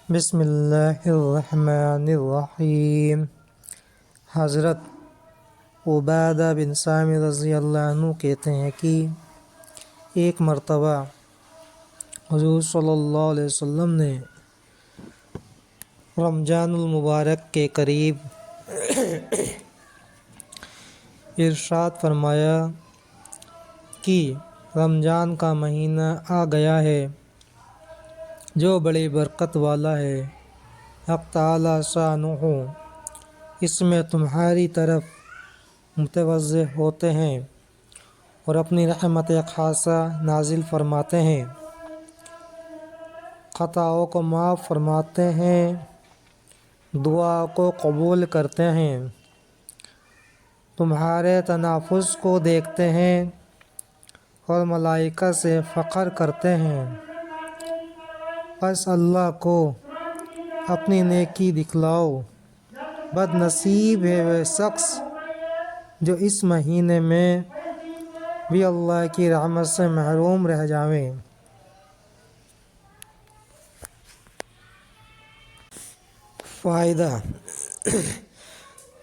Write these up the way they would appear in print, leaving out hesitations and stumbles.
بسم اللہ الرحمن الرحیم۔ حضرت عبادہ بن صامت رضی اللہ عنہ کہتے ہیں کہ ایک مرتبہ حضور صلی اللہ علیہ وسلم نے رمضان المبارک کے قریب ارشاد فرمایا کہ رمضان کا مہینہ آ گیا ہے جو بڑی برکت والا ہے۔ حق تعالی شانہ اس میں تمہاری طرف متوجہ ہوتے ہیں اور اپنی رحمت خاصہ نازل فرماتے ہیں، خطاؤں کو معاف فرماتے ہیں، دعا کو قبول کرتے ہیں، تمہارے تنافس کو دیکھتے ہیں اور ملائکہ سے فخر کرتے ہیں۔ بس اللہ کو اپنی نیکی دکھلاؤ، بد نصیب ہے وہ شخص جو اس مہینے میں بھی اللہ کی رحمت سے محروم رہ جاوے۔ فائدہ: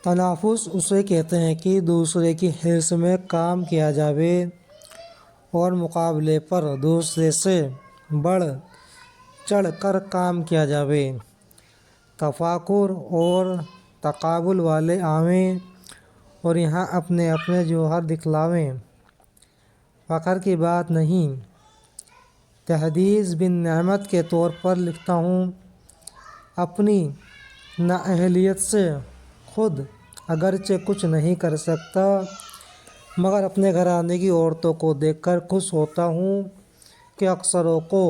تنافس اسے کہتے ہیں کہ دوسرے کی حرص میں کام کیا جاوے اور مقابلے پر دوسرے سے بڑھ چڑھ کر کام کیا جاوے، تفاخر اور تقابل والے آویں اور یہاں اپنے اپنے جوہر دکھلاویں۔ فخر کی بات نہیں، تحدیث بن نعمت کے طور پر لکھتا ہوں، اپنی نااہلیت سے خود اگرچہ کچھ نہیں کر سکتا مگر اپنے گھرانے کی عورتوں کو دیکھ کر خوش ہوتا ہوں کہ اکثروں کو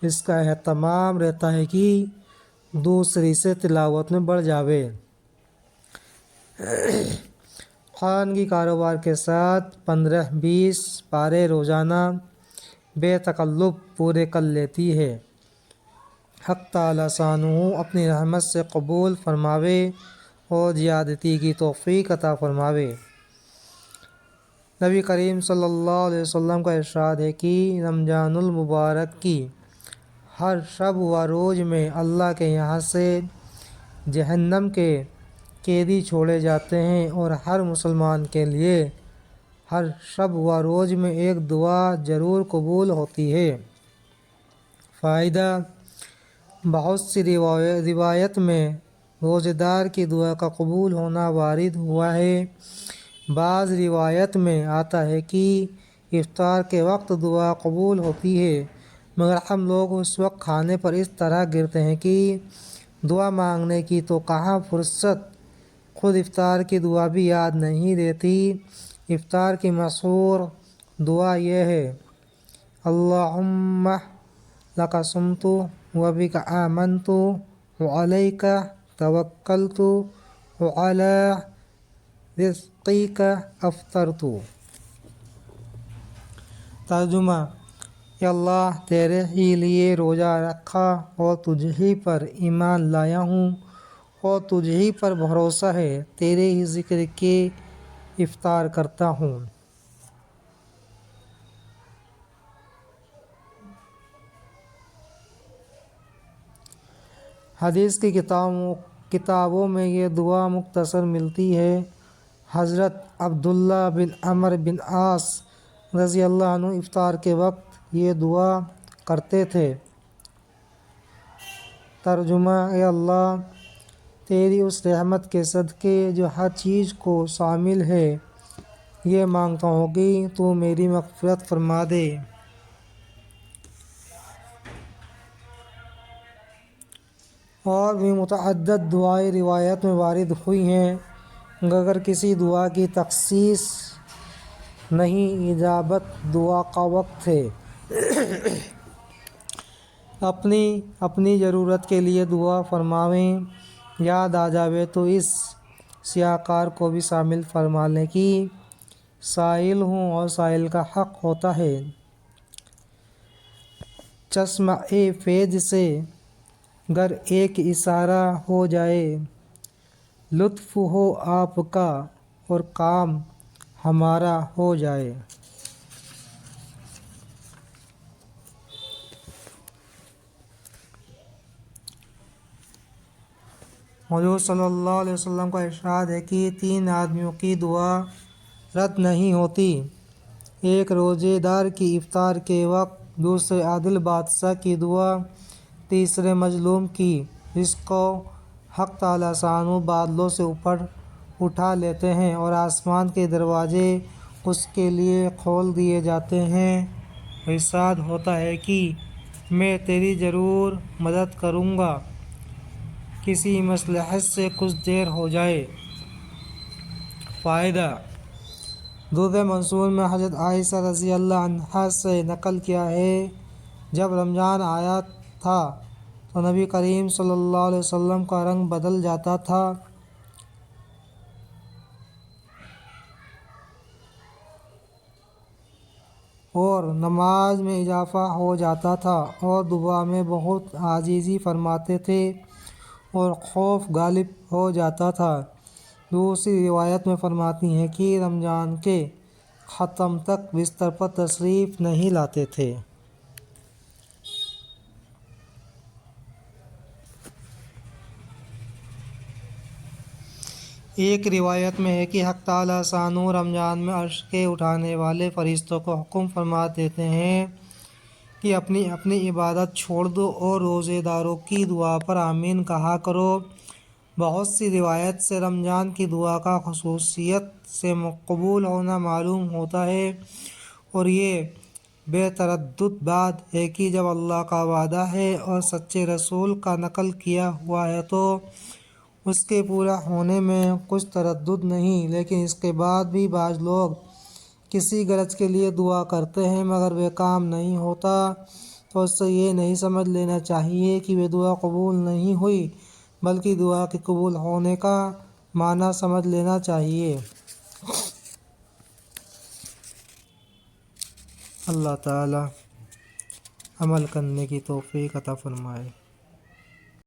اس کا اہتمام رہتا ہے کہ دوسری سے تلاوت میں بڑھ جاوے۔ خانگی کاروبار کے ساتھ 15-20 پارے روزانہ بے تکلف پورے کر لیتی ہے۔ حق تعالی شانہ اپنی رحمت سے قبول فرماوے اور زیادتی کی توفیق عطا فرماوے۔ نبی کریم صلی اللہ علیہ وسلم کا ارشاد ہے کہ رمضان المبارک کی ہر شب و روز میں اللہ کے یہاں سے جہنم کے قیدی چھوڑے جاتے ہیں اور ہر مسلمان کے لیے ہر شب و روز میں ایک دعا ضرور قبول ہوتی ہے۔ فائدہ: بہت سی روایت میں روزہ دار کی دعا کا قبول ہونا وارد ہوا ہے۔ بعض روایت میں آتا ہے کہ افطار کے وقت دعا قبول ہوتی ہے، مگر ہم لوگ اس وقت کھانے پر اس طرح گرتے ہیں کہ دعا مانگنے کی تو کہاں فرصت، خود افطار کی دعا بھی یاد نہیں رہتی۔ افطار کی مشہور دعا یہ ہے: اللہم لک صمت وبک آمنت وعلیک توکلت وعلی رزقک افطرت۔ ترجمہ: اے اللہ، تیرے ہی لیے روزہ رکھا اور تجھ ہی پر ایمان لایا ہوں اور تجھ ہی پر بھروسہ ہے، تیرے ہی ذکر کے افطار کرتا ہوں۔ حدیث کی کتابوں میں یہ دعا مختصر ملتی ہے۔ حضرت عبداللہ بن عمرو بن عاص رضی اللہ عنہ افطار کے وقت یہ دعا کرتے تھے۔ ترجمہ: اے اللہ، تیری اس رحمت کے صدقے جو ہر چیز کو شامل ہے، یہ مانگتا ہوں کہ تو میری مغفرت فرما دے۔ اور بھی متعدد دعائیں روایت میں وارد ہوئی ہیں، اگر کسی دعا کی تخصیص نہیں، اجابت دعا کا وقت ہے۔ اپنی ضرورت کے لیے دعا فرماویں، یاد آ جاوے تو اس سیاہ کار کو بھی شامل فرما لیں کہ سائل ہوں اور سائل کا حق ہوتا ہے۔ چشمہ فیض سے گر ایک اشارہ ہو جائے، لطف ہو آپ کا اور کام ہمارا ہو جائے۔ حضور صلی اللہ علیہ وسلم کا ارشاد ہے کہ 3 آدمیوں کی دعا رد نہیں ہوتی: ایک روزے دار کی افطار کے وقت، دوسرے عادل بادشاہ کی دعا، تیسرے مظلوم کی رزق کو حق تعالیٰ شانہ بادلوں سے اوپر اٹھا لیتے ہیں اور آسمان کے دروازے اس کے لیے کھول دیے جاتے ہیں۔ ارشاد ہوتا ہے کہ میں تیری ضرور مدد کروں گا، کسی مصلحت سے کچھ دیر ہو جائے۔ فائدہ: درود منصور میں حضرت عائشہ رضی اللہ عنہا سے نقل کیا ہے، جب رمضان آیا تھا تو نبی کریم صلی اللہ علیہ وسلم کا رنگ بدل جاتا تھا اور نماز میں اضافہ ہو جاتا تھا اور دعا میں بہت عاجزی فرماتے تھے اور خوف غالب ہو جاتا تھا۔ دوسری روایت میں فرماتی ہیں کہ رمضان کے ختم تک بستر پر تشریف نہیں لاتے تھے۔ ایک روایت میں ہے کہ حق تعالیٰ شانہ رمضان میں عرش کے اٹھانے والے فرشتوں کو حکم فرما دیتے ہیں کہ اپنی اپنی عبادت چھوڑ دو اور روزے داروں کی دعا پر آمین کہا کرو۔ بہت سی روایات سے رمضان کی دعا کا خصوصیت سے قبول ہونا معلوم ہوتا ہے اور یہ بے تردد بات ہے کہ جب اللہ کا وعدہ ہے اور سچے رسول کا نقل کیا ہوا ہے تو اس کے پورا ہونے میں کچھ تردد نہیں، لیکن اس کے بعد بھی بعض لوگ کسی غرض کے لیے دعا کرتے ہیں مگر وہ کام نہیں ہوتا تو اس سے یہ نہیں سمجھ لینا چاہیے کہ وہ دعا قبول نہیں ہوئی، بلکہ دعا کے قبول ہونے کا معنی سمجھ لینا چاہیے۔ اللہ تعالی عمل کرنے کی توفیق عطا فرمائے۔